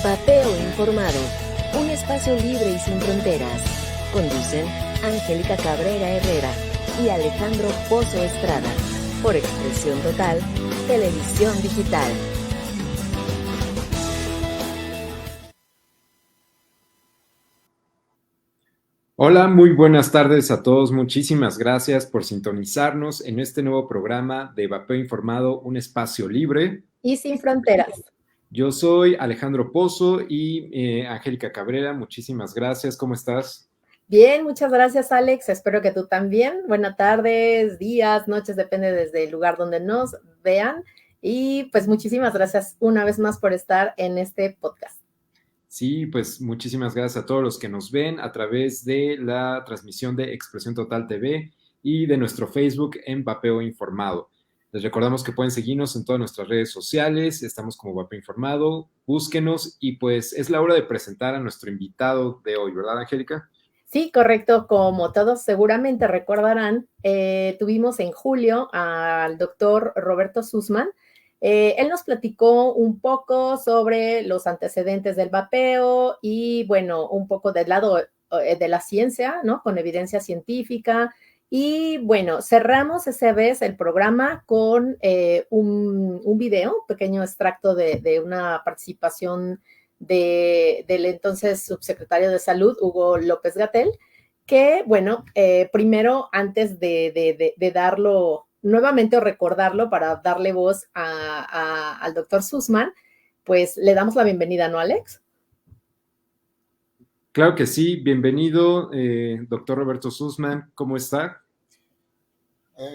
Vapeo Informado, un espacio libre y sin fronteras. Conducen Angélica Cabrera Herrera y Alejandro Pozo Estrada. Por Expresión Total, Televisión Digital. Hola, muy buenas tardes a todos. Muchísimas gracias por sintonizarnos en este nuevo programa de Vapeo Informado, un espacio libre y sin fronteras. Yo soy Alejandro Pozo y Angélica Cabrera. Muchísimas gracias. ¿Cómo estás? Bien, muchas gracias, Alex. Espero que tú también. Buenas tardes, días, noches, depende desde el lugar donde nos vean. Y pues muchísimas gracias una vez más por estar en este podcast. Sí, pues muchísimas gracias a todos los que nos ven a través de la transmisión de Expresión Total TV y de nuestro Facebook en Vapeo Informado. Les recordamos que pueden seguirnos en todas nuestras redes sociales, estamos como Vapeo Informado, búsquenos y pues es la hora de presentar a nuestro invitado de hoy, ¿verdad, Angélica? Sí, correcto. Como todos seguramente recordarán, tuvimos en julio al doctor Roberto Sussman. Él nos platicó un poco sobre los antecedentes del vapeo y, bueno, un poco del lado de la ciencia, ¿no? Con evidencia científica. Y, bueno, cerramos esa vez el programa con un video, un pequeño extracto de una participación del entonces subsecretario de Salud, Hugo López-Gatell, que, bueno, primero, antes de darlo nuevamente o recordarlo para darle voz al doctor Sussman, pues le damos la bienvenida, ¿no, Alex? Claro que sí, bienvenido, doctor Roberto Sussman, ¿cómo está?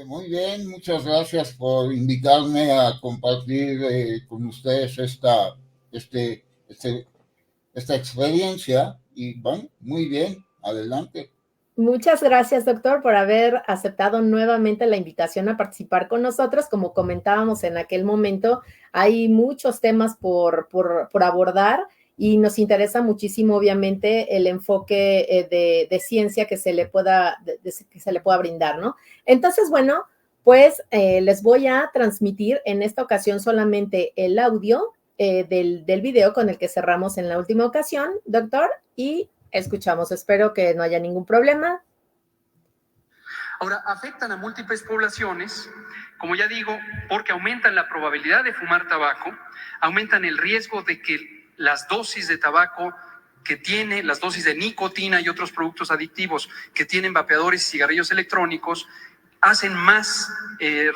Muy bien, muchas gracias por invitarme a compartir con ustedes esta experiencia y bueno, muy bien, adelante. Muchas gracias, doctor, por haber aceptado nuevamente la invitación a participar con nosotros. Como comentábamos en aquel momento, hay muchos temas por abordar y nos interesa muchísimo, obviamente, el enfoque de ciencia que se le pueda brindar, ¿no? Entonces, bueno, pues les voy a transmitir en esta ocasión solamente el audio del video con el que cerramos en la última ocasión, doctor, y escuchamos. Espero que no haya ningún problema. Ahora, afectan a múltiples poblaciones, como ya digo, porque aumentan la probabilidad de fumar tabaco, aumentan el riesgo de que las dosis de tabaco que tiene, las dosis de nicotina y otros productos adictivos que tienen vapeadores y cigarrillos electrónicos, hacen más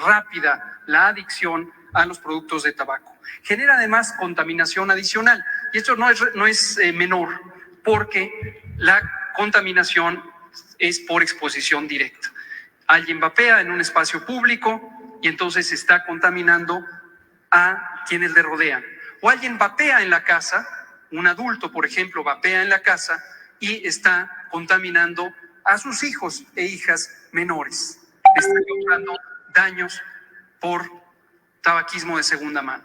rápida la adicción a los productos de tabaco. Genera además contaminación adicional, y esto no es menor, porque la contaminación es por exposición directa. Alguien vapea en un espacio público y entonces está contaminando a quienes le rodean. O alguien vapea en la casa, un adulto, por ejemplo, vapea en la casa y está contaminando a sus hijos e hijas menores. Está causando daños por tabaquismo de segunda mano.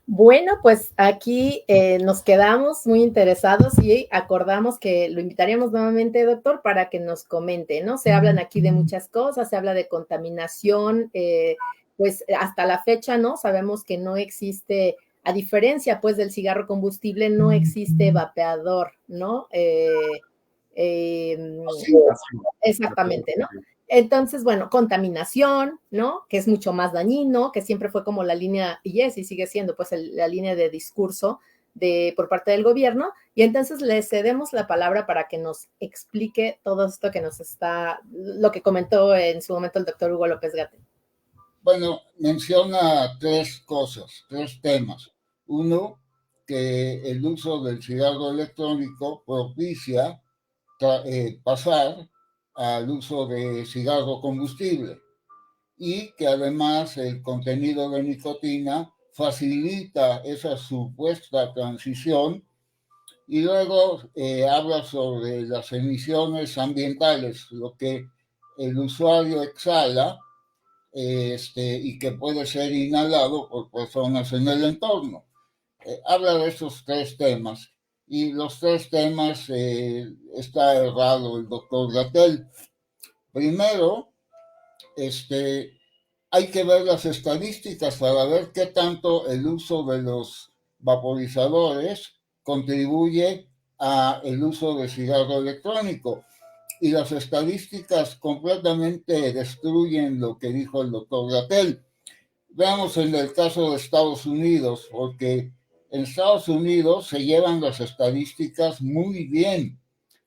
Bueno, pues aquí nos quedamos muy interesados y acordamos que lo invitaríamos nuevamente, doctor, para que nos comente, ¿no? Se hablan aquí de muchas cosas, se habla de contaminación, pues hasta la fecha, ¿no? Sabemos que no existe, a diferencia, pues, del cigarro combustible, no existe vapeador, ¿no? Exactamente, ¿no? Entonces, bueno, contaminación, ¿no? Que es mucho más dañino, que siempre fue como la línea, y sigue siendo pues la línea de discurso por parte del gobierno. Y entonces le cedemos la palabra para que nos explique todo esto que lo que comentó en su momento el doctor Hugo López-Gatell. Bueno, menciona tres temas. Uno, que el uso del cigarro electrónico propicia pasar al uso de cigarro combustible y que además el contenido de nicotina facilita esa supuesta transición, y luego habla sobre las emisiones ambientales, lo que el usuario exhala y que puede ser inhalado por personas en el entorno. Habla de esos tres temas. Y los tres temas está errado el doctor Gatell. Primero, hay que ver las estadísticas para ver qué tanto el uso de los vaporizadores contribuye al uso de cigarro electrónico. Y las estadísticas completamente destruyen lo que dijo el doctor Gatell. Veamos en el caso de Estados Unidos, porque en Estados Unidos se llevan las estadísticas muy bien.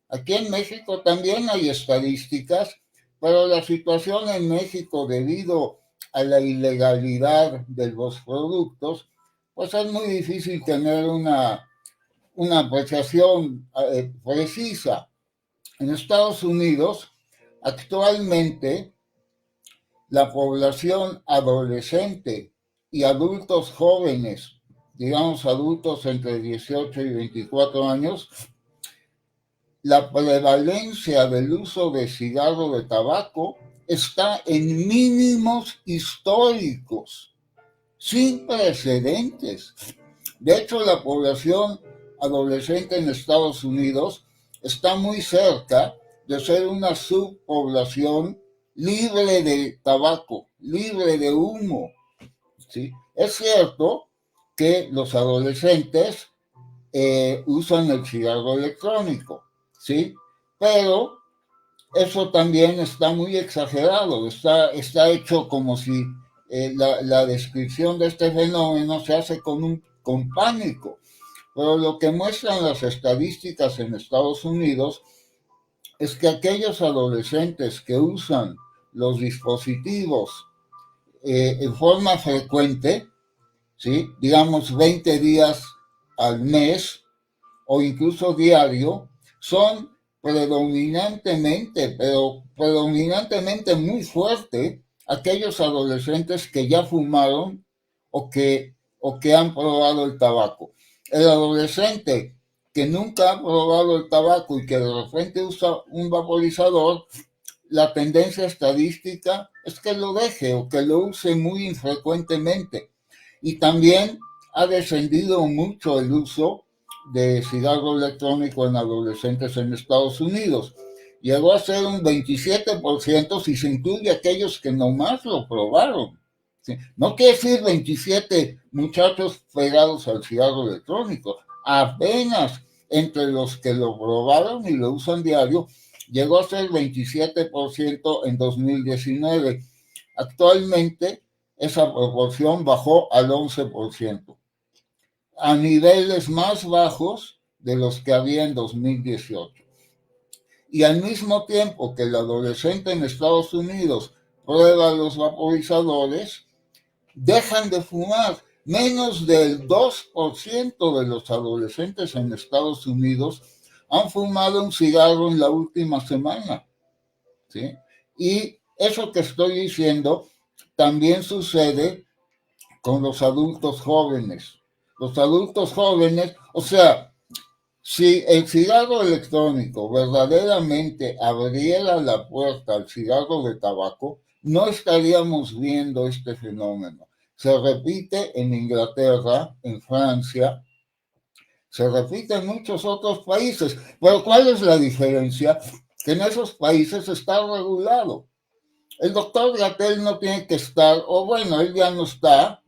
Aquí en México también hay estadísticas, pero la situación en México, debido a la ilegalidad de los productos, pues es muy difícil tener una apreciación precisa. En Estados Unidos, actualmente, la población adolescente y adultos jóvenes, digamos adultos entre 18 y 24 años, la prevalencia del uso de cigarro de tabaco está en mínimos históricos, sin precedentes. De hecho, la población adolescente en Estados Unidos está muy cerca de ser una subpoblación libre de tabaco, libre de humo, ¿sí? Es cierto que los adolescentes usan el cigarro electrónico, ¿sí? Pero eso también está muy exagerado, está hecho como si la descripción de este fenómeno se hace con pánico. Pero lo que muestran las estadísticas en Estados Unidos es que aquellos adolescentes que usan los dispositivos en forma frecuente, ¿sí? Digamos 20 días al mes o incluso diario, son predominantemente muy fuerte aquellos adolescentes que ya fumaron o que han probado el tabaco. El adolescente que nunca ha probado el tabaco y que de repente usa un vaporizador, la tendencia estadística es que lo deje o que lo use muy infrecuentemente. Y también ha descendido mucho el uso de cigarro electrónico en adolescentes en Estados Unidos. Llegó a ser un 27% si se incluye aquellos que nomás lo probaron. ¿Sí? No quiere decir 27 muchachos pegados al cigarro electrónico. Apenas entre los que lo probaron y lo usan diario, llegó a ser 27% en 2019. Actualmente esa proporción bajó al 11%, a niveles más bajos de los que había en 2018. Y al mismo tiempo que el adolescente en Estados Unidos prueba los vaporizadores, dejan de fumar. Menos del 2% de los adolescentes en Estados Unidos han fumado un cigarro en la última semana, ¿sí? Y eso que estoy diciendo también sucede con los adultos jóvenes. Los adultos jóvenes, o sea, si el cigarro electrónico verdaderamente abriera la puerta al cigarro de tabaco, no estaríamos viendo este fenómeno. Se repite en Inglaterra, en Francia, se repite en muchos otros países. Pero ¿cuál es la diferencia? Que en esos países está regulado. El doctor Gatell no tiene que estar, o bueno, él ya no está,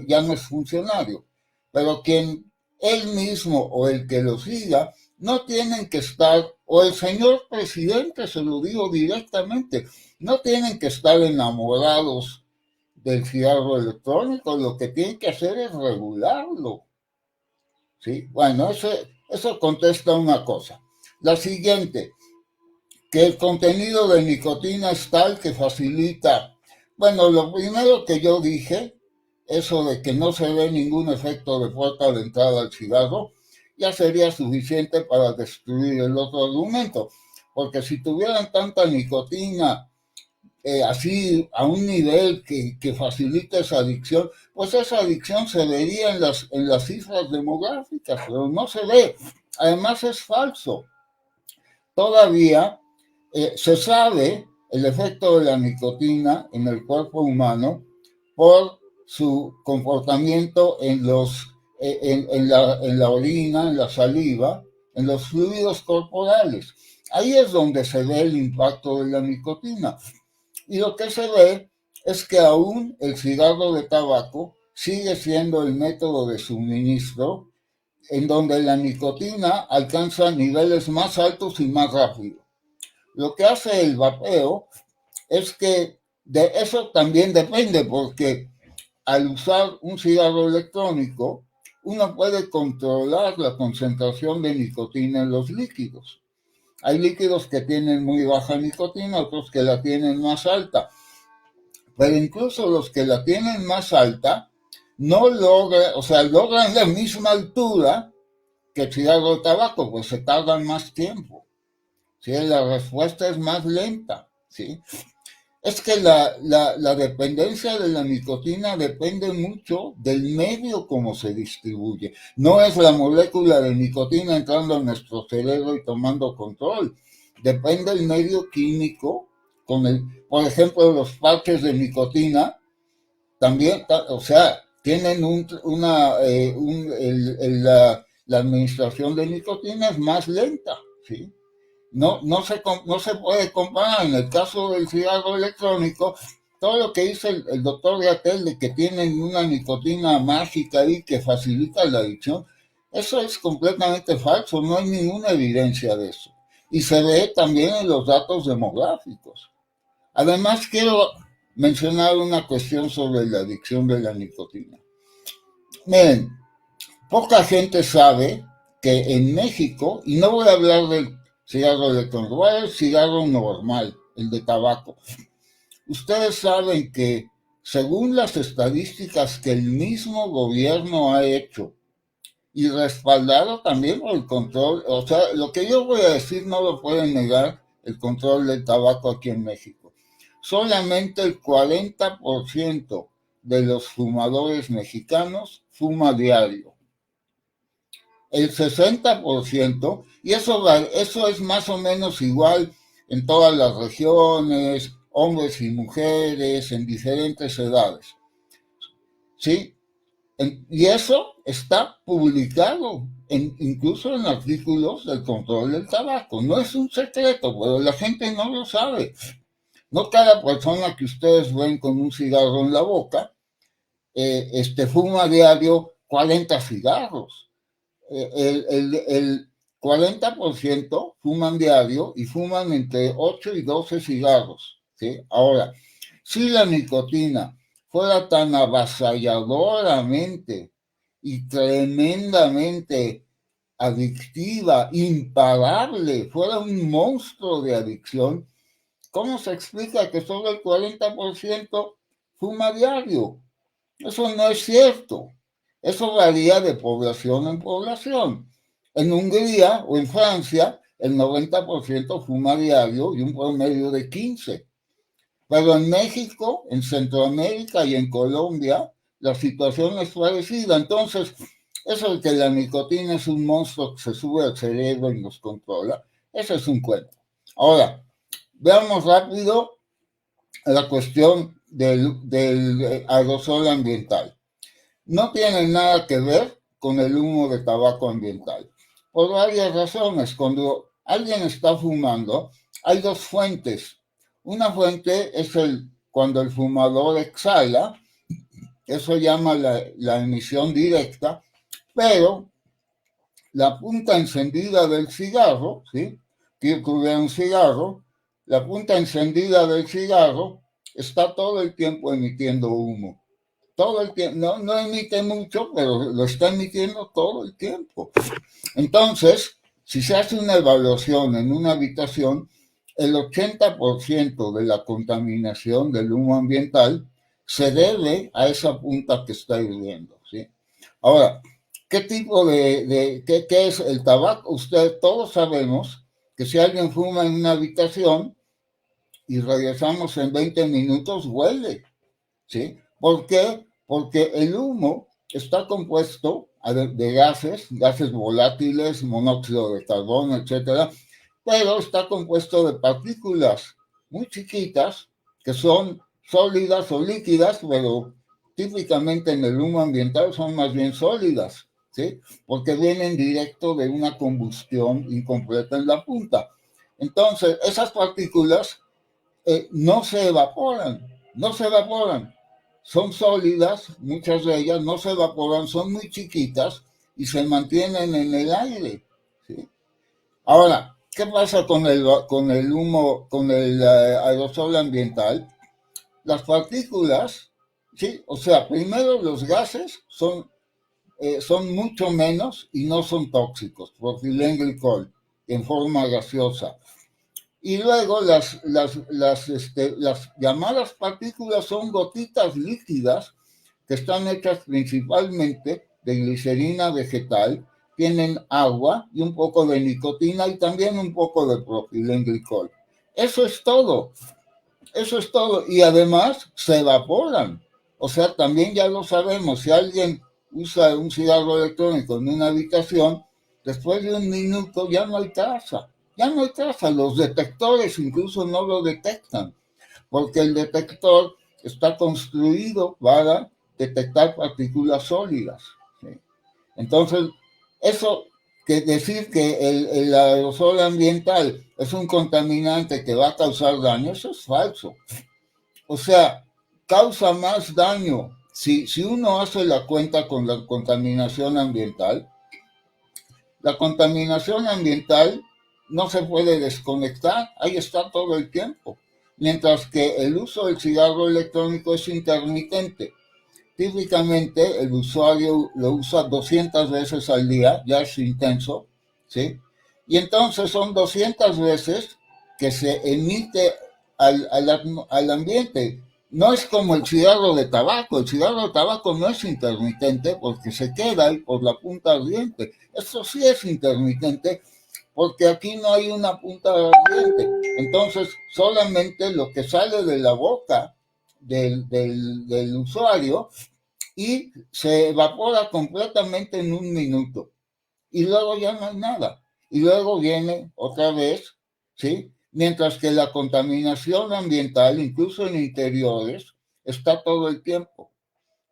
ya no es funcionario, pero él mismo o el que lo siga, no tienen que estar, o el señor presidente, se lo digo directamente, no tienen que estar enamorados del cigarro electrónico, lo que tienen que hacer es regularlo. ¿Sí? Bueno, eso contesta una cosa. La siguiente, que el contenido de nicotina es tal que facilita. Bueno, lo primero que yo dije, eso de que no se ve ningún efecto de puerta de entrada al cigarro, ya sería suficiente para destruir el otro argumento. Porque si tuvieran tanta nicotina así a un nivel que facilita esa adicción, pues esa adicción se vería en las cifras demográficas, pero no se ve. Además es falso. Todavía se sabe el efecto de la nicotina en el cuerpo humano por su comportamiento en la orina, en la saliva, en los fluidos corporales. Ahí es donde se ve el impacto de la nicotina. Y lo que se ve es que aún el cigarro de tabaco sigue siendo el método de suministro en donde la nicotina alcanza niveles más altos y más rápido. Lo que hace el vapeo es que de eso también depende, porque al usar un cigarro electrónico, uno puede controlar la concentración de nicotina en los líquidos. Hay líquidos que tienen muy baja nicotina, otros que la tienen más alta. Pero incluso los que la tienen más alta no logran, o sea, logran la misma altura que el cigarro de tabaco, pues se tardan más tiempo. ¿Sí? La respuesta es más lenta. ¿Sí? Es que la dependencia de la nicotina depende mucho del medio como se distribuye. No es la molécula de nicotina entrando en nuestro cerebro y tomando control. Depende del medio químico. Por ejemplo, los parches de nicotina también, o sea, tienen la administración de nicotina es más lenta, ¿sí? No se puede comparar. En el caso del cigarro electrónico, todo lo que dice el doctor Gatel de que tienen una nicotina mágica ahí que facilita la adicción, eso es completamente falso, no hay ninguna evidencia de eso. Y se ve también en los datos demográficos. Además, quiero mencionar una cuestión sobre la adicción de la nicotina. Miren, poca gente sabe que en México, y no voy a hablar del cigarro electrónico, voy a hablar del cigarro normal, el de tabaco. Ustedes saben que según las estadísticas que el mismo gobierno ha hecho y respaldado también por el control, o sea, lo que yo voy a decir no lo pueden negar el control del tabaco aquí en México. Solamente el 40% de los fumadores mexicanos fuma diario. El 60%, y eso es más o menos igual en todas las regiones, hombres y mujeres, en diferentes edades. ¿Sí? Y eso está publicado, incluso en artículos del control del tabaco. No es un secreto, pero la gente no lo sabe. No cada persona que ustedes ven con un cigarro en la boca, fuma diario 40 cigarros. El 40% fuman diario y fuman entre 8 y 12 cigarros. ¿Sí? Ahora, si la nicotina fuera tan avasalladoramente y tremendamente adictiva, imparable, fuera un monstruo de adicción, ¿cómo se explica que solo el 40% fuma diario? Eso no es cierto. Eso varía de población en población. En Hungría o en Francia, el 90% fuma diario y un promedio de 15%. Pero en México, en Centroamérica y en Colombia, la situación es parecida. Entonces, eso de que la nicotina es un monstruo que se sube al cerebro y nos controla, eso es un cuento. Ahora, veamos rápido la cuestión del aerosol ambiental. No tiene nada que ver con el humo de tabaco ambiental. Por varias razones. Cuando alguien está fumando, hay dos fuentes. Una fuente es cuando el fumador exhala, eso llama la emisión directa, pero la punta encendida del cigarro, ¿sí? Que ocurre un cigarro, la punta encendida del cigarro está todo el tiempo emitiendo humo. Todo el tiempo, no emite mucho, pero lo está emitiendo todo el tiempo. Entonces, si se hace una evaluación en una habitación, el 80% de la contaminación del humo ambiental se debe a esa punta que está hirviendo, ¿sí? Ahora, ¿qué tipo qué es el tabaco? Todos sabemos que si alguien fuma en una habitación y regresamos en 20 minutos, huele, ¿sí? ¿Por qué? Porque el humo está compuesto de gases volátiles, monóxido de carbono, etcétera, pero está compuesto de partículas muy chiquitas que son sólidas o líquidas, pero típicamente en el humo ambiental son más bien sólidas, ¿sí? Porque vienen directo de una combustión incompleta en la punta. Entonces, esas partículas no se evaporan, son sólidas, muchas de ellas no se evaporan, son muy chiquitas y se mantienen en el aire, ¿sí? Ahora, ¿qué pasa con el humo, con el aerosol ambiental? Las partículas, ¿sí? O sea, primero los gases son mucho menos y no son tóxicos, propilenglicol, en forma gaseosa. Y luego las llamadas partículas son gotitas líquidas que están hechas principalmente de glicerina vegetal, tienen agua y un poco de nicotina y también un poco de propilenglicol. Eso es todo. Eso es todo. Y además se evaporan. O sea, también ya lo sabemos. Si alguien usa un cigarro electrónico en una habitación, después de un minuto ya no hay traza. Ya no hay traza. Los detectores incluso no lo detectan. Porque el detector está construido para detectar partículas sólidas, ¿sí? Entonces, eso que decir que el aerosol ambiental es un contaminante que va a causar daño, eso es falso. O sea, causa más daño. Si uno hace la cuenta con la contaminación ambiental no se puede desconectar, ahí está todo el tiempo. Mientras que el uso del cigarro electrónico es intermitente. Típicamente el usuario lo usa 200 veces al día, ya es intenso, ¿sí? Y entonces son 200 veces que se emite al ambiente. No es como el cigarro de tabaco no es intermitente porque se queda ahí por la punta ardiente. Eso sí es intermitente porque aquí no hay una punta ardiente. Entonces solamente lo que sale de la boca del usuario y se evapora completamente en un minuto. Y luego ya no hay nada. Y luego viene otra vez, ¿sí? Mientras que la contaminación ambiental, incluso en interiores, está todo el tiempo.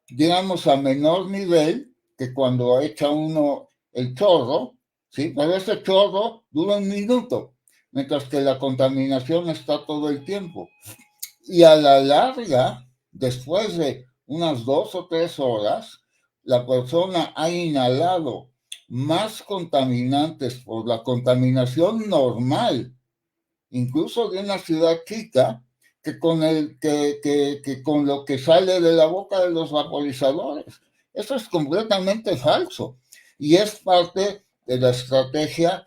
Digamos a menor nivel que cuando echa uno el chorro, ¿sí? Pero ese chorro dura un minuto, mientras que la contaminación está todo el tiempo. Y a la larga, después de unas 2 o 3 horas, la persona ha inhalado más contaminantes por la contaminación normal, incluso de una ciudad chica, que con lo que sale de la boca de los vaporizadores. Eso es completamente falso. Y es parte de la estrategia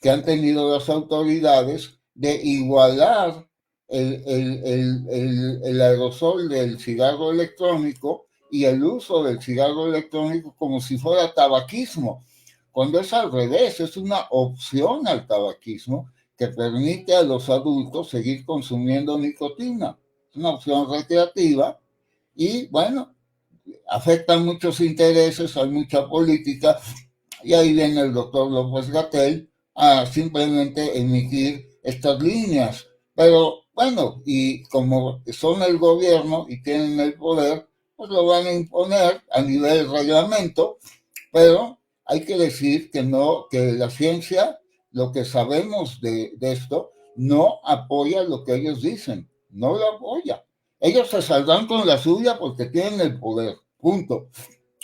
que han tenido las autoridades de igualar el aerosol del cigarro electrónico y el uso del cigarro electrónico como si fuera tabaquismo, cuando es al revés, es una opción al tabaquismo que permite a los adultos seguir consumiendo nicotina. Es una opción recreativa y, bueno, afecta muchos intereses, hay mucha política, y ahí viene el doctor López-Gatell a simplemente emitir estas líneas. Pero bueno, y como son el gobierno y tienen el poder, pues lo van a imponer a nivel reglamento, pero hay que decir que no, que la ciencia, lo que sabemos de esto, no apoya lo que ellos dicen, no lo apoya. Ellos se saldrán con la suya porque tienen el poder, punto,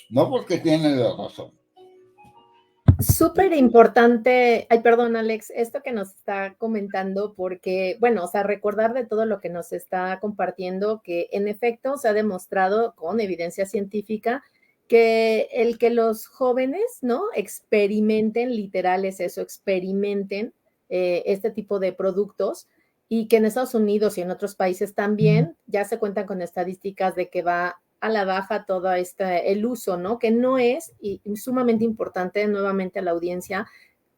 no porque tienen la razón. Súper importante, ay, perdón, Alex, esto que nos está comentando, porque, bueno, o sea, recordar de todo lo que nos está compartiendo, que en efecto se ha demostrado con evidencia científica que el que los jóvenes, ¿no? Experimenten, literal es eso, experimenten este tipo de productos y que en Estados Unidos y en otros países también ya se cuentan con estadísticas de que va a la baja todo el uso, ¿no? Que no es y sumamente importante nuevamente a la audiencia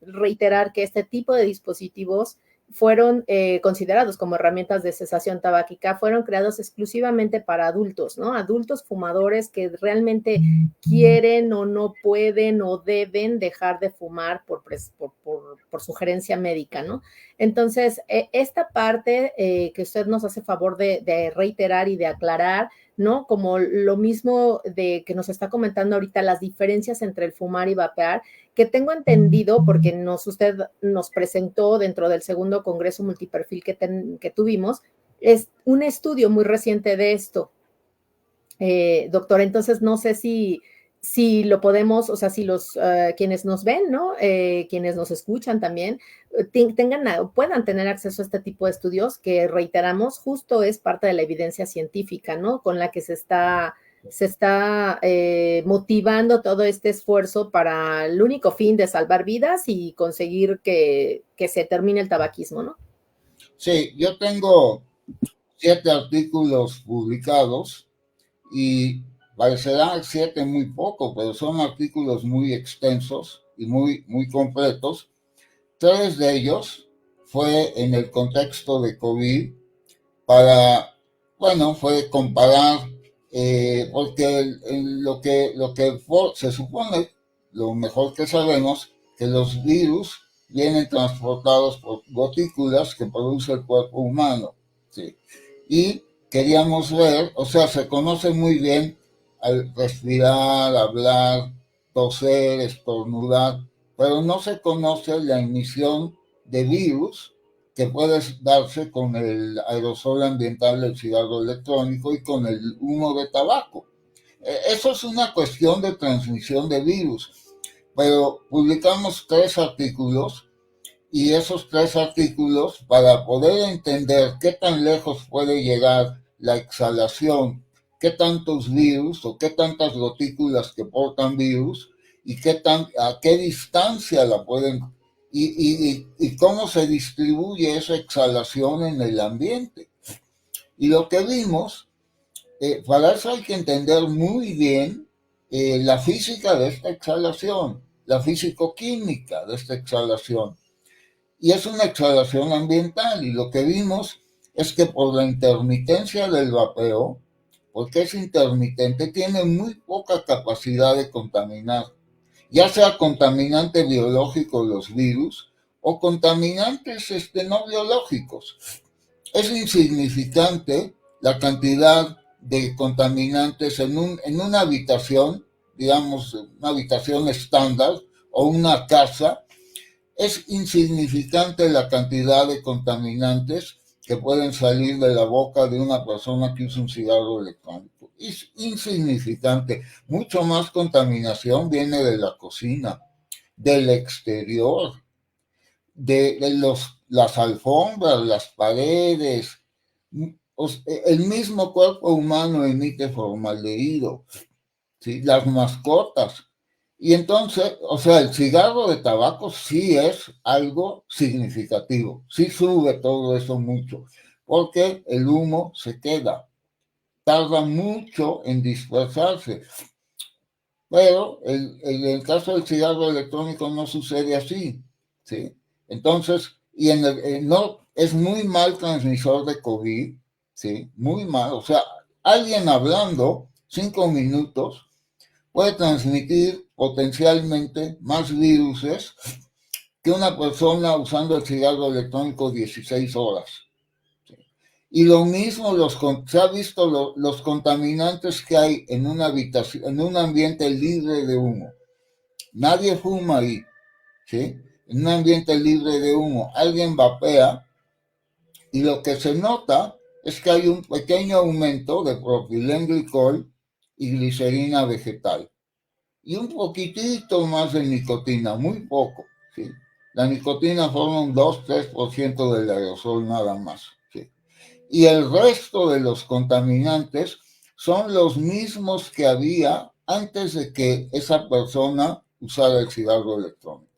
reiterar que este tipo de dispositivos fueron considerados como herramientas de cesación tabáquica, fueron creados exclusivamente para adultos, ¿no? Adultos fumadores que realmente quieren o no pueden o deben dejar de fumar por sugerencia médica, ¿no? Entonces, esta parte que usted nos hace favor de reiterar y de aclarar, ¿no? Como lo mismo de que nos está comentando ahorita, las diferencias entre el fumar y vapear, que tengo entendido, porque usted nos presentó dentro del segundo congreso multiperfil que tuvimos, es un estudio muy reciente de esto. doctor. Entonces, no sé si lo podemos, o sea, si los quienes nos ven, ¿no? Quienes nos escuchan también, puedan tener acceso a este tipo de estudios que, reiteramos, justo es parte de la evidencia científica, ¿no? Con la que se está motivando todo este esfuerzo para el único fin de salvar vidas y conseguir que se termine el tabaquismo, ¿no? Sí, yo tengo 7 artículos publicados y parecerán 7 muy poco, pero son artículos muy extensos y muy completos. 3 de ellos fue en el contexto de COVID fue comparar, porque lo que se supone, lo mejor que sabemos, que los virus vienen transportados por gotículas que produce el cuerpo humano, ¿sí? Y queríamos ver, o sea, se conoce muy bien al respirar, hablar, toser, estornudar, pero no se conoce la emisión de virus que puede darse con el aerosol ambiental del cigarro electrónico y con el humo de tabaco. Eso es una cuestión de transmisión de virus, pero publicamos 3 artículos y esos 3 artículos, para poder entender qué tan lejos puede llegar la exhalación, qué tantos virus o qué tantas gotículas que portan virus y a qué distancia la pueden y cómo se distribuye esa exhalación en el ambiente. Y lo que vimos, para eso hay que entender muy bien la física de esta exhalación, la físico-química de esta exhalación. Y es una exhalación ambiental, y lo que vimos es que por la intermitencia del vapeo, porque es intermitente, tiene muy poca capacidad de contaminar, ya sea contaminante biológico, los virus, o contaminantes no biológicos. Es insignificante la cantidad de contaminantes en una habitación, digamos, una habitación estándar o una casa. Es insignificante la cantidad de contaminantes que pueden salir de la boca de una persona que usa un cigarro electrónico. Es insignificante. Mucho más contaminación viene de la cocina, del exterior, las alfombras, las paredes. El mismo cuerpo humano emite formaldehído, ¿sí? Las mascotas. Y entonces, o sea, el cigarro de tabaco sí es algo significativo, sí sube todo eso mucho, porque el humo se queda, tarda mucho en dispersarse. Pero en el caso del cigarro electrónico no sucede así, ¿sí? Entonces, no, es muy mal transmisor de COVID, ¿sí? Muy mal, o sea, alguien hablando 5 minutos puede transmitir potencialmente más viruses que una persona usando el cigarro electrónico 16 horas. ¿Sí? Y lo mismo se ha visto los contaminantes que hay en una habitación, en un ambiente libre de humo. Nadie fuma ahí, ¿sí? En un ambiente libre de humo, alguien vapea y lo que se nota es que hay un pequeño aumento de propilenglicol y glicerina vegetal. Y un poquitito más de nicotina, muy poco, ¿sí? La nicotina forma un 2-3% del aerosol nada más, ¿sí? Y el resto de los contaminantes son los mismos que había antes de que esa persona usara el cigarro electrónico.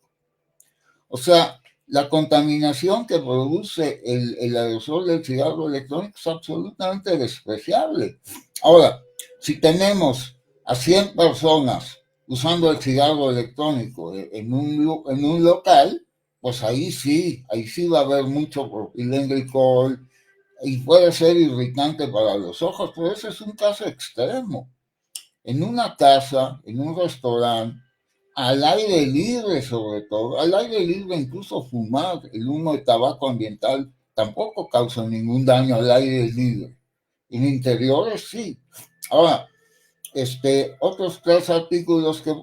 O sea, la contaminación que produce el aerosol del cigarro electrónico es absolutamente despreciable. Ahora, si tenemos a 100 personas usando el cigarro electrónico en un local, pues ahí sí va a haber mucho propilenglicol y puede ser irritante para los ojos, pero ese es un caso extremo. En una casa, en un restaurante, al aire libre sobre todo, al aire libre incluso fumar, el humo de tabaco ambiental tampoco causa ningún daño al aire libre. En interiores sí. Ahora, otros 3 artículos que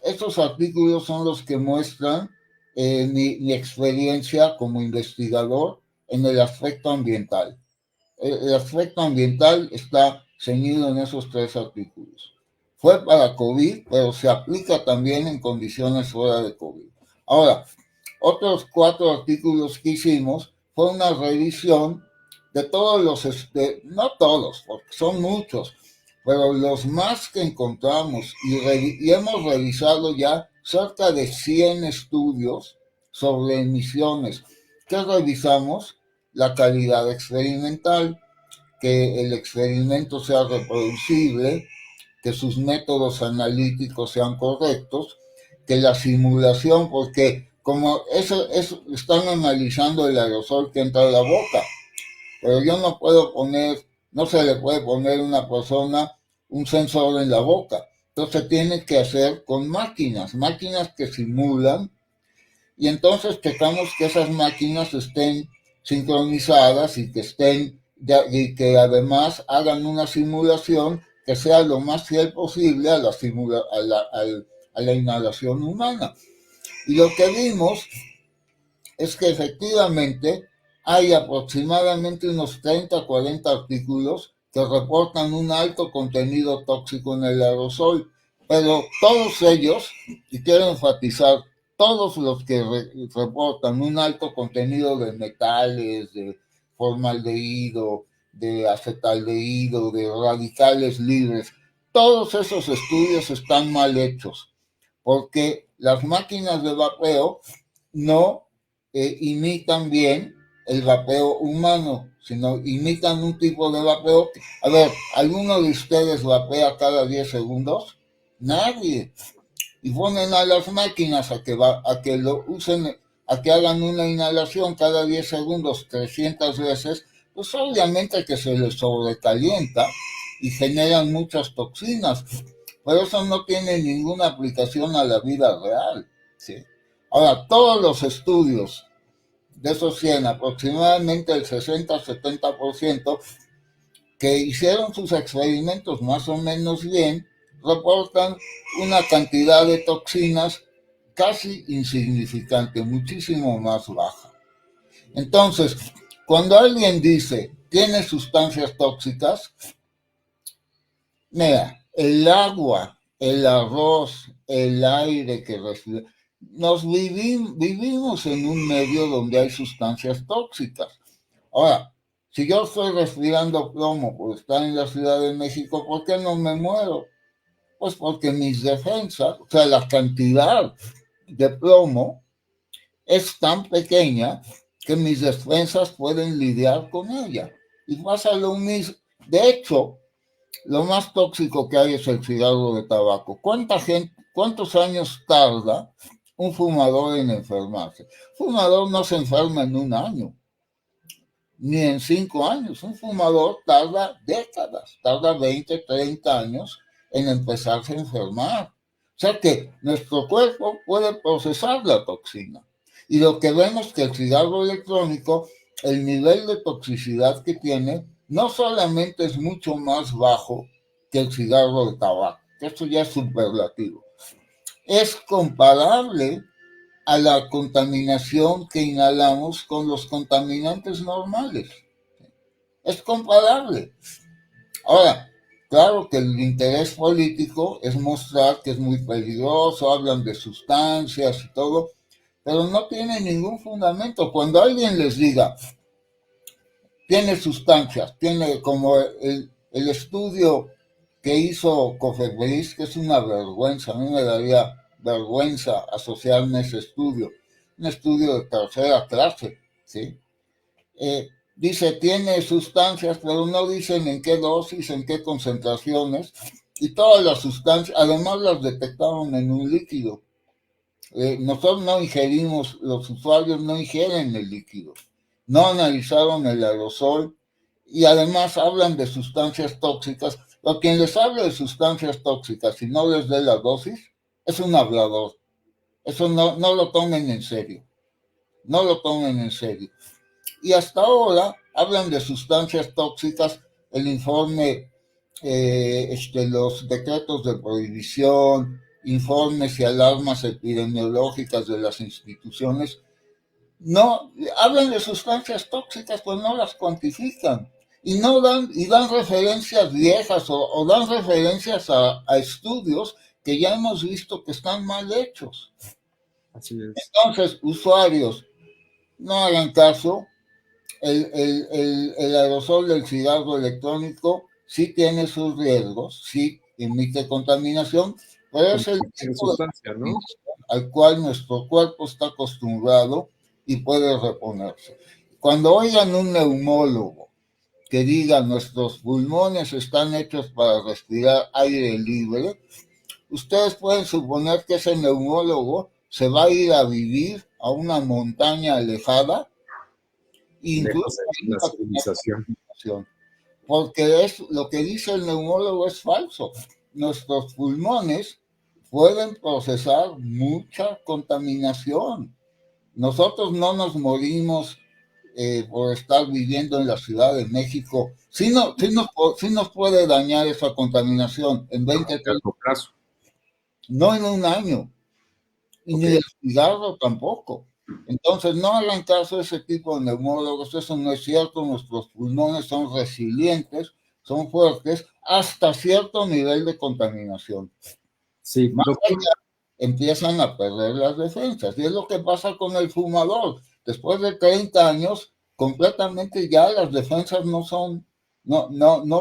estos artículos son los que muestran mi experiencia como investigador en el aspecto ambiental. el aspecto ambiental está ceñido en esos 3 artículos. Fue para COVID, pero se aplica también en condiciones fuera de COVID. Ahora, otros 4 artículos que hicimos fue una revisión de todos los, no todos, porque son muchos, pero los más que encontramos, y hemos revisado ya cerca de 100 estudios sobre emisiones. ¿Qué revisamos? La calidad experimental, que el experimento sea reproducible, que sus métodos analíticos sean correctos, que la simulación, porque como eso están analizando el aerosol que entra a la boca, pero yo no puedo poner, no se le puede poner a una persona un sensor en la boca. Entonces tiene que hacer con máquinas que simulan, y entonces checamos que esas máquinas estén sincronizadas y y que además hagan una simulación que sea lo más fiel posible a la inhalación humana. Y lo que vimos es que efectivamente hay aproximadamente unos 30, 40 artículos que reportan un alto contenido tóxico en el aerosol, pero todos ellos, y quiero enfatizar, todos los que reportan un alto contenido de metales, de formaldehído, de acetaldehído, de radicales libres, todos esos estudios están mal hechos, porque las máquinas de vapeo no imitan bien el vapeo humano, sino imitan un tipo de vapeo. A ver, ¿alguno de ustedes vapea cada 10 segundos? Nadie. Y ponen a las máquinas a que lo usen, a que hagan una inhalación cada 10 segundos 300 veces, pues obviamente que se les sobrecalienta y generan muchas toxinas, pero eso no tiene ninguna aplicación a la vida real, ¿sí? Ahora, todos los estudios de esos 100, aproximadamente el 60-70%, que hicieron sus experimentos más o menos bien, reportan una cantidad de toxinas casi insignificante, muchísimo más baja. Entonces, cuando alguien dice, tiene sustancias tóxicas, mira, el agua, el arroz, el aire que respiramos, vivimos en un medio donde hay sustancias tóxicas. Ahora, si yo estoy respirando plomo por estar en la Ciudad de México, ¿por qué no me muero? Pues porque mis defensas, o sea, la cantidad de plomo es tan pequeña que mis defensas pueden lidiar con ella. Y pasa lo mismo. De hecho, lo más tóxico que hay es el cigarro de tabaco. ¿Cuántos años tarda un fumador en enfermarse? Un fumador no se enferma en un año, ni en 5 años. Un fumador tarda décadas, tarda 20, 30 años en empezarse a enfermar. O sea que nuestro cuerpo puede procesar la toxina. Y lo que vemos es que el cigarro electrónico, el nivel de toxicidad que tiene, no solamente es mucho más bajo que el cigarro de tabaco, que esto ya es superlativo, es comparable a la contaminación que inhalamos con los contaminantes normales. Es comparable. Ahora, claro que el interés político es mostrar que es muy peligroso, hablan de sustancias y todo, pero no tiene ningún fundamento. Cuando alguien les diga, tiene sustancias, tiene como el estudio que hizo Cofepris, que es una vergüenza, a mí me daría vergüenza asociarme a ese estudio, un estudio de tercera clase, ¿sí? Dice, tiene sustancias, pero no dicen en qué dosis, en qué concentraciones, y todas las sustancias, además las detectaron en un líquido. Nosotros no ingerimos, los usuarios no ingieren el líquido, no analizaron el aerosol, y además hablan de sustancias tóxicas. Pero quien les habla de sustancias tóxicas y no les dé la dosis, es un hablador. Eso no lo tomen en serio. No lo tomen en serio. Y hasta ahora hablan de sustancias tóxicas, el informe, los decretos de prohibición, informes y alarmas epidemiológicas de las instituciones, no hablan de sustancias tóxicas, pues no las cuantifican. y no dan, y dan referencias viejas o dan referencias a estudios que ya hemos visto que están mal hechos. Así es. Entonces, usuarios, no hagan caso. El aerosol del cigarro electrónico sí tiene sus riesgos, sí emite contaminación, pero es el Tiene tipo de sustancia, ¿no? al cual nuestro cuerpo está acostumbrado y puede reponerse. Cuando oigan un neumólogo que diga nuestros pulmones están hechos para respirar aire libre, ustedes pueden suponer que ese neumólogo se va a ir a vivir a una montaña alejada, Lejos incluso de la civilización. porque es lo que dice el neumólogo es falso. Nuestros pulmones pueden procesar mucha contaminación. Nosotros no nos morimos por estar viviendo en la Ciudad de México. Sí, nos puede dañar esa contaminación en 20, 30, no en un año, y ni el cigarro tampoco. Entonces, no hagan caso a ese tipo de neumólogos, eso no es cierto, nuestros pulmones son resilientes, son fuertes, hasta cierto nivel de contaminación. Sí, más allá, empiezan a perder las defensas, y es lo que pasa con el fumador. Después de 30 años, completamente ya las defensas no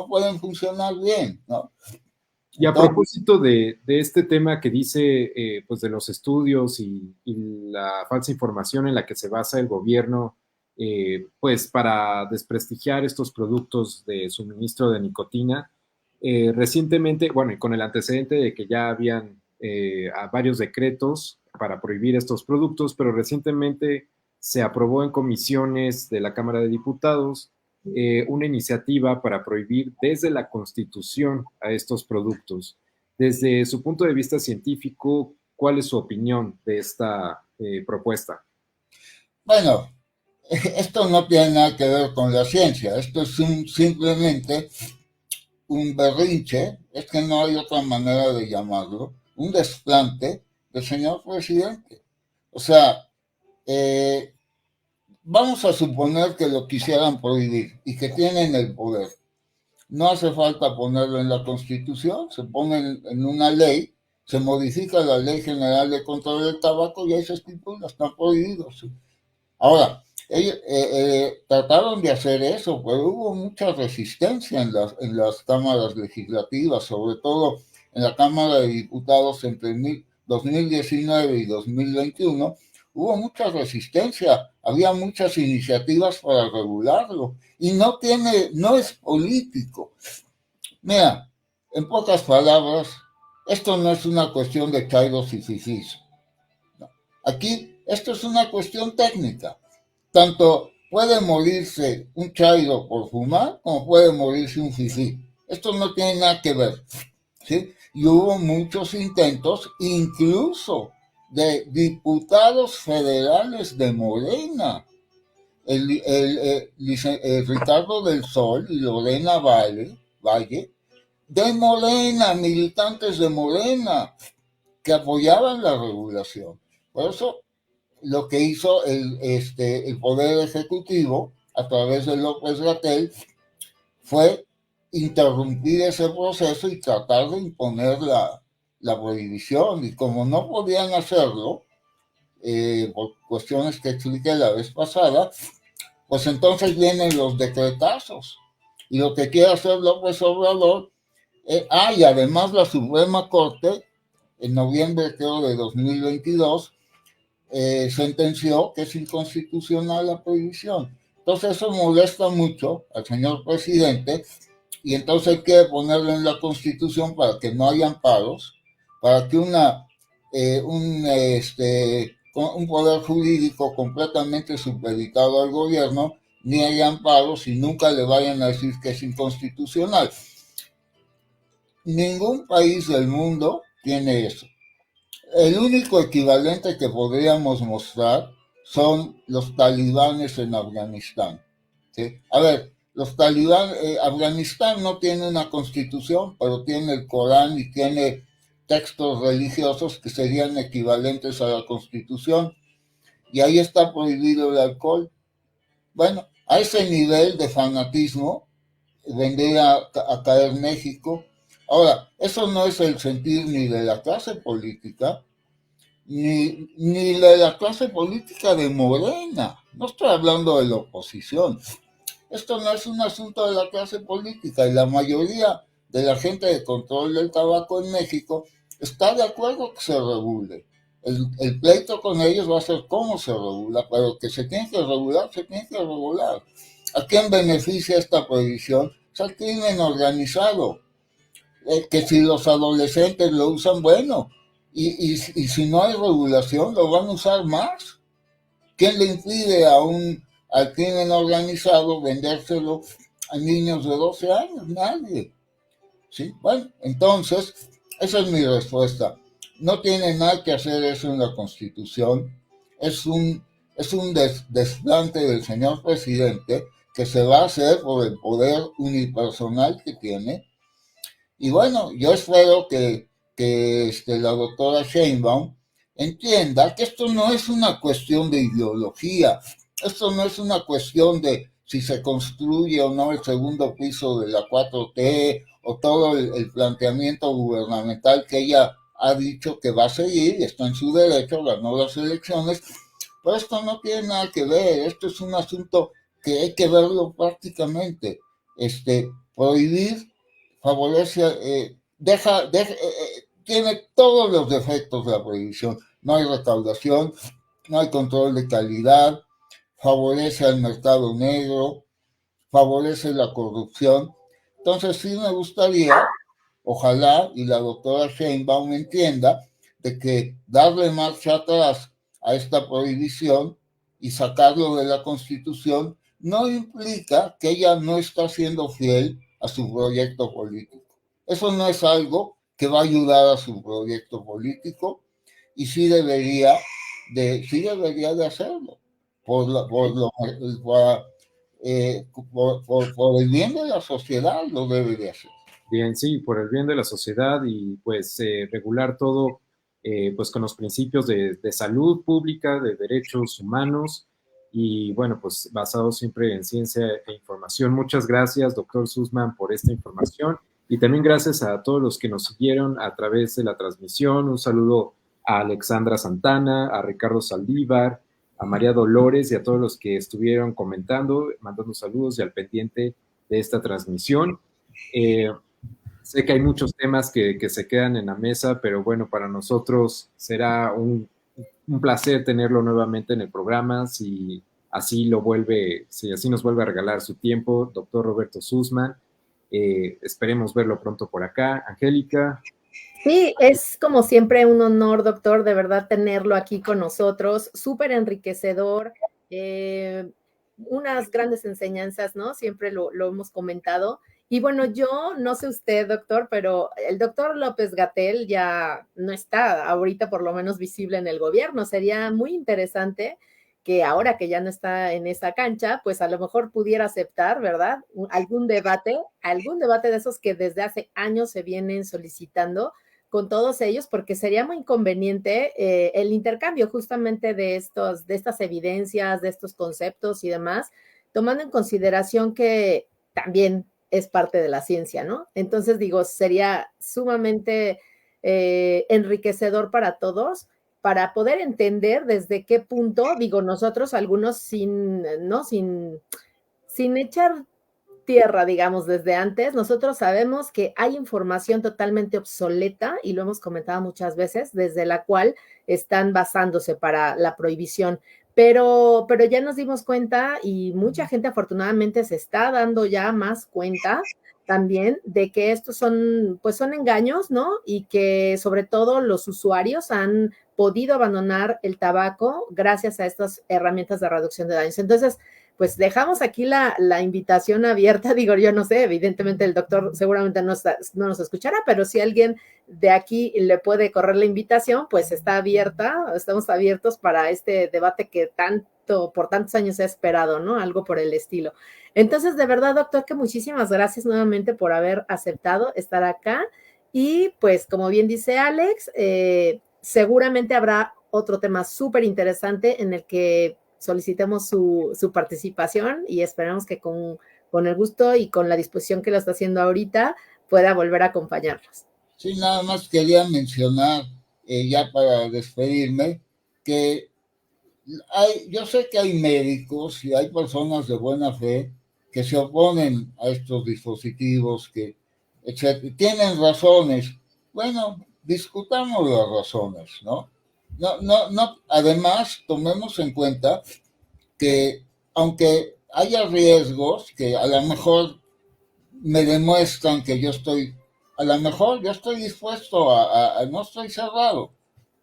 pueden funcionar bien, ¿no? Y a propósito de este tema que dice, pues de los estudios y la falsa información en la que se basa el gobierno, pues para desprestigiar estos productos de suministro de nicotina, recientemente, bueno, y con el antecedente de que ya habían varios decretos para prohibir estos productos, pero recientemente se aprobó en comisiones de la Cámara de Diputados una iniciativa para prohibir desde la Constitución a estos productos. Desde su punto de vista científico, ¿cuál es su opinión de esta propuesta? Bueno, esto no tiene nada que ver con la ciencia, esto es simplemente un berrinche, es que no hay otra manera de llamarlo, un desplante del señor presidente. O sea, vamos a suponer que lo quisieran prohibir y que tienen el poder. No hace falta ponerlo en la Constitución, se pone en una ley, se modifica la Ley General de Control del Tabaco y ahí se estipula, están prohibidos. Ahora, ellos trataron de hacer eso, pero hubo mucha resistencia en las cámaras legislativas, sobre todo en la Cámara de Diputados entre 2019 y 2021, hubo mucha resistencia, había muchas iniciativas para regularlo, y no es político. Mira, en pocas palabras, esto no es una cuestión de chairos y fifís. No. Aquí, esto es una cuestión técnica. Tanto puede morirse un chairo por fumar, como puede morirse un fifí. Esto no tiene nada que ver, ¿sí? Y hubo muchos intentos, incluso de diputados federales de Morena, Ricardo del Sol y Lorena Valle, de Morena, militantes de Morena, que apoyaban la regulación. Por eso, lo que hizo el Poder Ejecutivo, a través de López-Gatell, fue interrumpir ese proceso y tratar de imponer la prohibición. Y como no podían hacerlo, por cuestiones que expliqué la vez pasada, pues entonces vienen los decretazos. Y lo que quiere hacer López Obrador, y además la Suprema Corte, en noviembre creo de 2022, sentenció que es inconstitucional la prohibición. Entonces eso molesta mucho al señor presidente, y entonces quiere ponerlo en la Constitución para que no haya amparos, para que un poder jurídico completamente supeditado al gobierno ni haya amparos y nunca le vayan a decir que es inconstitucional. Ningún país del mundo tiene eso. El único equivalente que podríamos mostrar son los talibanes en Afganistán. ¿Sí? A ver, los talibanes, Afganistán no tiene una constitución, pero tiene el Corán y tiene textos religiosos que serían equivalentes a la constitución, y ahí está prohibido el alcohol. Bueno, a ese nivel de fanatismo vendría a caer México. Ahora, eso no es el sentir ni de la clase política, ni de la clase política de Morena. No estoy hablando de la oposición. Esto no es un asunto de la clase política y la mayoría de la gente de control del tabaco en México está de acuerdo que se regule. El pleito con ellos va a ser cómo se regula, pero que se tiene que regular, se tiene que regular. ¿A quién beneficia esta prohibición? Es al crimen organizado. Que si los adolescentes lo usan, bueno, y si no hay regulación, lo van a usar más. ¿Quién le impide al crimen organizado vendérselo a niños de 12 años? Nadie. ¿Sí? Bueno, entonces, esa es mi respuesta. No tiene nada que hacer eso en la Constitución. Es un desplante del señor presidente que se va a hacer por el poder unipersonal que tiene. Y bueno, yo espero que la doctora Sheinbaum entienda que esto no es una cuestión de ideología, esto no es una cuestión de si se construye o no el segundo piso de la 4T o todo el planteamiento gubernamental que ella ha dicho que va a seguir, y está en su derecho, ganó las elecciones, pero esto no tiene nada que ver, esto es un asunto que hay que verlo prácticamente. Prohibir favorece, tiene todos los defectos de la prohibición. No hay recaudación, no hay control de calidad, favorece al mercado negro, favorece la corrupción. Entonces sí me gustaría, ojalá, y la doctora Sheinbaum entienda, de que darle marcha atrás a esta prohibición y sacarlo de la Constitución no implica que ella no está siendo fiel a su proyecto político. Eso no es algo que va a ayudar a su proyecto político y sí debería de hacerlo por el bien de la sociedad, lo debe de hacer. Bien, sí, por el bien de la sociedad y pues regular todo pues con los principios de salud pública, de derechos humanos y bueno, pues basado siempre en ciencia e información. Muchas gracias, doctor Sussman, por esta información y también gracias a todos los que nos siguieron a través de la transmisión. Un saludo a Alexandra Santana, a Ricardo Saldívar, a María Dolores y a todos los que estuvieron comentando, mandando saludos y al pendiente de esta transmisión. Sé que hay muchos temas que se quedan en la mesa, pero bueno, para nosotros será un placer tenerlo nuevamente en el programa, si así nos vuelve a regalar su tiempo, doctor Roberto Sussman. Esperemos verlo pronto por acá. Angélica. Sí, es como siempre un honor, doctor, de verdad tenerlo aquí con nosotros, súper enriquecedor, unas grandes enseñanzas, ¿no? Siempre lo hemos comentado. Y bueno, yo no sé usted, doctor, pero el doctor López-Gatell ya no está ahorita por lo menos visible en el gobierno. Sería muy interesante que ahora que ya no está en esa cancha, pues a lo mejor pudiera aceptar, ¿verdad? Algún debate de esos que desde hace años se vienen solicitando con todos ellos, porque sería muy inconveniente el intercambio justamente de estas evidencias, de estos conceptos y demás, tomando en consideración que también es parte de la ciencia, ¿no? Entonces, digo, sería sumamente enriquecedor para todos, para poder entender desde qué punto, digo, nosotros algunos sin echar tierra, digamos, desde antes, nosotros sabemos que hay información totalmente obsoleta, y lo hemos comentado muchas veces, desde la cual están basándose para la prohibición. Pero ya nos dimos cuenta y mucha gente afortunadamente se está dando ya más cuenta también de que estos son engaños, ¿no? Y que sobre todo los usuarios han podido abandonar el tabaco gracias a estas herramientas de reducción de daños. Entonces, pues dejamos aquí la invitación abierta, digo, yo no sé, evidentemente el doctor seguramente no nos escuchará, pero si alguien de aquí le puede correr la invitación, pues estamos abiertos para este debate que por tantos años he esperado, ¿no? Algo por el estilo. Entonces, de verdad, doctor, que muchísimas gracias nuevamente por haber aceptado estar acá y pues, como bien dice Alex, seguramente habrá otro tema súper interesante en el que solicitemos su participación y esperamos que con con el gusto y con la disposición que lo está haciendo ahorita, pueda volver a acompañarnos. Sí, nada más quería mencionar, ya para despedirme, que yo sé que hay médicos y hay personas de buena fe que se oponen a estos dispositivos, que tienen razones. Bueno, discutamos las razones, ¿no? No. Además, tomemos en cuenta que aunque haya riesgos que a lo mejor me demuestran que a lo mejor yo estoy dispuesto no estoy cerrado,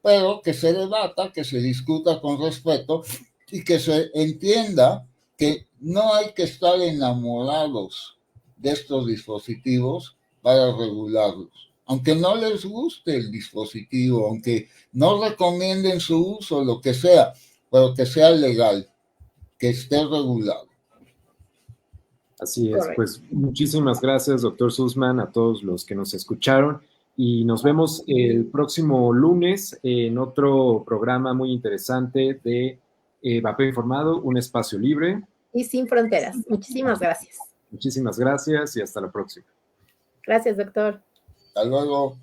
pero que se debata, que se discuta con respeto y que se entienda que no hay que estar enamorados de estos dispositivos para regularlos. Aunque no les guste el dispositivo, aunque no recomienden su uso, lo que sea, pero que sea legal, que esté regulado. Así es, Correcto. pues muchísimas gracias, doctor Sussman, a todos los que nos escucharon y nos vemos el próximo lunes en otro programa muy interesante de Vapeo Informado, un espacio libre. Y sin fronteras. Muchísimas gracias. Muchísimas gracias y hasta la próxima. Gracias, doctor. Hasta luego.